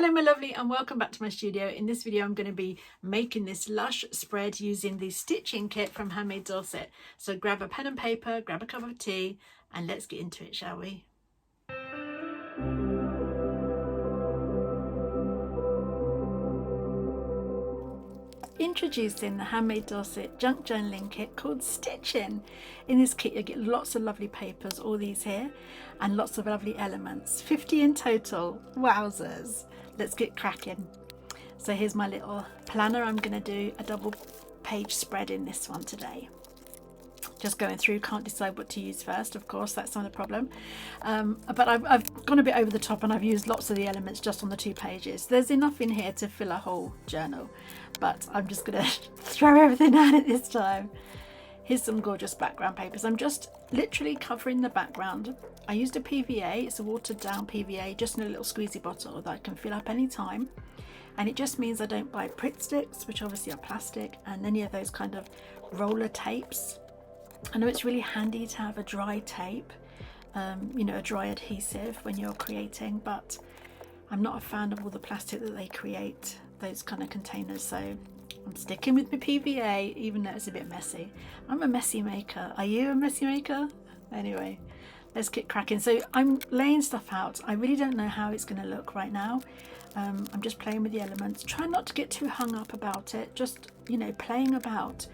Hello my lovely, and welcome back to my studio. In this video I'm going to be making this lush spread using the stitching kit from Handmade Dorset. So grab a pen and paper, grab a cup of tea, and let's get into it, shall we? Introducing the Handmade Dorset junk journaling kit called Stitcin. In this kit you get lots of lovely papers, all these here, and lots of lovely elements. 50 in total. Wowzers. Let's get cracking. So here's my little planner. I'm going to do a double page spread in this one today. Just going through, can't decide what to use first, of course, that's not a problem. But I've gone a bit over the top and I've used lots of the elements just on the 2 pages. There's enough in here to fill a whole journal, but I'm just going to throw everything at it this time. Here's some gorgeous background papers. I'm just literally covering the background. I used a PVA, it's a watered down PVA, just in a little squeezy bottle that I can fill up any time. And it just means I don't buy Pritt sticks, which obviously are plastic, and any of those kind of roller tapes. I know it's really handy to have a dry tape, you know, a dry adhesive when you're creating, but I'm not a fan of all the plastic that they create, those kind of containers, so I'm sticking with my PVA, even though it's a bit messy. I'm a messy maker. Are you a messy maker? Anyway, let's get cracking. So I'm laying stuff out. I really don't know how it's going to look right now. I'm just playing with the elements. Try not to get too hung up about it. Just, you know, playing about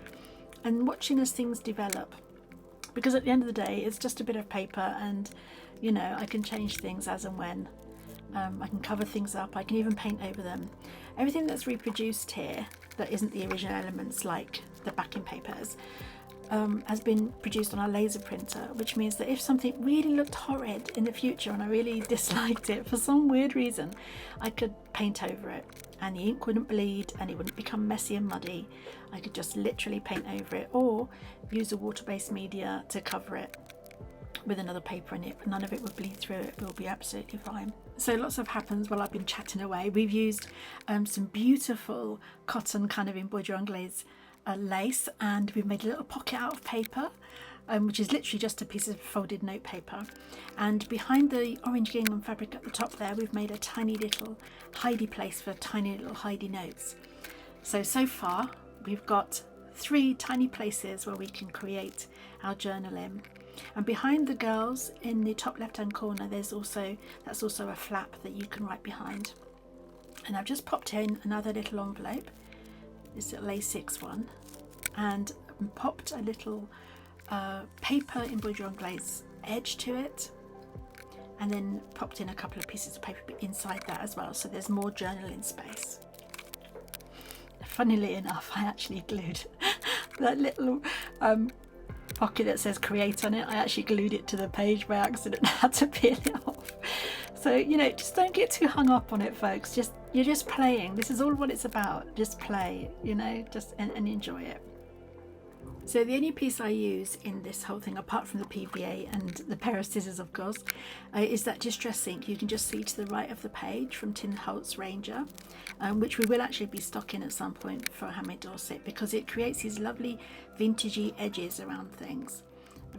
and watching as things develop, because at the end of the day it's just a bit of paper, and you know, I can change things as and when. I can cover things up, I can even paint over them. Everything that's reproduced here that isn't the original elements, like the backing papers, has been produced on a laser printer, which means that if something really looked horrid in the future and I really disliked it for some weird reason, I could paint over it and the ink wouldn't bleed and it wouldn't become messy and muddy. I could just literally paint over it or use a water-based media to cover it with another paper in it, but none of it would bleed through. It will be absolutely fine. So lots have happened while I've been chatting away. We've used some beautiful cotton kind of embroidery anglaise lace, and we've made a little pocket out of paper, which is literally just a piece of folded note paper, and behind the orange gingham fabric at the top there we've made a tiny little hidey place for tiny little hidey notes. So far we've got 3 tiny places where we can create our journal in, and behind the girls in the top left hand corner that's also a flap that you can write behind. And I've just popped in another little envelope, this little A6 one, and popped a little paper embroidery anglaise edge to it, and then popped in a couple of pieces of paper inside that as well, so there's more journaling space. Funnily enough, I actually glued that little pocket that says create on it, I actually glued it to the page by accident. I had to peel it off. So, you know, just don't get too hung up on it, folks. You're just playing. This is all what it's about. Just play, you know, and enjoy it. So the only piece I use in this whole thing, apart from the PVA and the pair of scissors of course, is that distress ink you can just see to the right of the page from Tin Holt's Ranger, which we will actually be stocking at some point for Handmade Dorset, because it creates these lovely vintagey edges around things.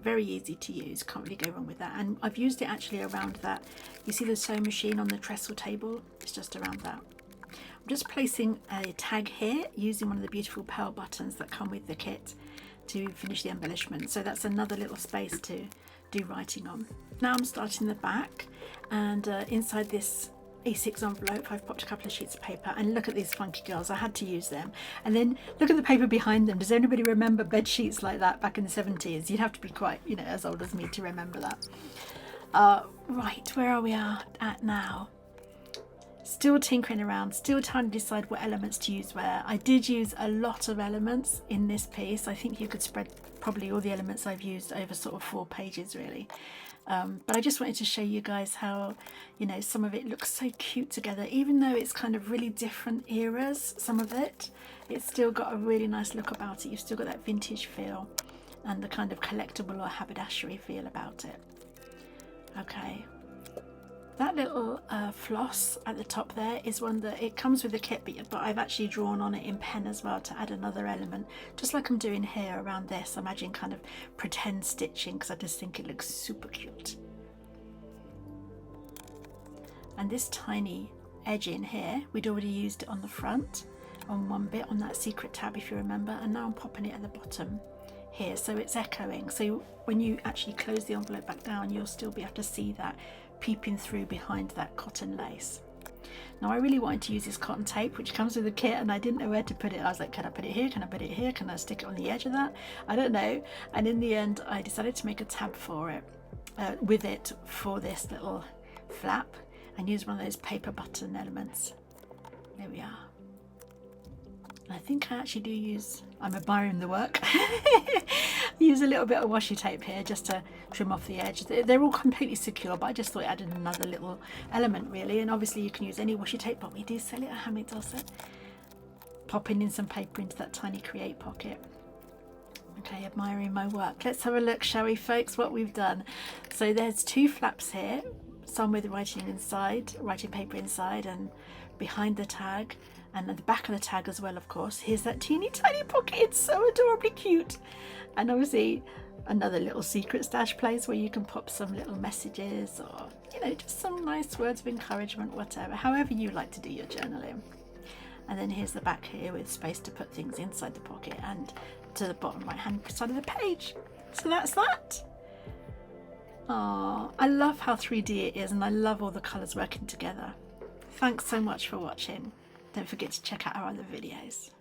Very easy to use, can't really go wrong with that. And I've used it actually around that. You see the sewing machine on the trestle table? It's just around that. I'm just placing a tag here using one of the beautiful pearl buttons that come with the kit to finish the embellishment. So that's another little space to do writing on. Now I'm starting the back, and inside this A6 envelope I've popped a couple of sheets of paper, and look at these funky girls, I had to use them. And then look at the paper behind them. Does anybody remember bed sheets like that back in the 70s? You'd have to be quite, you know, as old as me to remember that. Right, where are we at now? Still tinkering around, still trying to decide what elements to use where. I did use a lot of elements in this piece. I think you could spread probably all the elements I've used over sort of 4 pages really. But I just wanted to show you guys how, you know, some of it looks so cute together. Even though it's kind of really different eras, some of it, it's still got a really nice look about it. You've still got that vintage feel and the kind of collectible or haberdashery feel about it. Okay. That little floss at the top there is one that it comes with the kit, but I've actually drawn on it in pen as well to add another element, just like I'm doing here around this. I'm adding kind of pretend stitching because I just think it looks super cute. And this tiny edging here. We'd already used it on the front on one bit on that secret tab, if you remember, and now I'm popping it at the bottom here, so it's echoing. So when you actually close the envelope back down, you'll still be able to see that peeping through behind that cotton lace. Now I really wanted to use this cotton tape which comes with the kit, and I didn't know where to put it. I was like, can I put it here? Can I put it here? Can I stick it on the edge of that? I don't know. And in the end I decided to make a tab for it, with it, for this little flap, and use one of those paper button elements. There we are. I think I actually do use, I'm admiring the work, use a little bit of washi tape here just to trim off the edge. They're all completely secure, but I just thought it added another little element really. And obviously you can use any washi tape, but we do sell it at Handmade Dorset. Popping in some paper into that tiny create pocket. Okay, admiring my work. Let's have a look, shall we, folks, what we've done. So there's two flaps here, some with writing inside, writing paper inside and behind the tag, and at the back of the tag as well, of course. Here's that teeny tiny pocket, it's so adorably cute. And obviously another little secret stash place where you can pop some little messages, or, you know, just some nice words of encouragement, whatever, however you like to do your journaling. And then here's the back here with space to put things inside the pocket and to the bottom right hand side of the page. So that's that. Oh, I love how 3D it is, and I love all the colours working together. Thanks so much for watching. Don't forget to check out our other videos.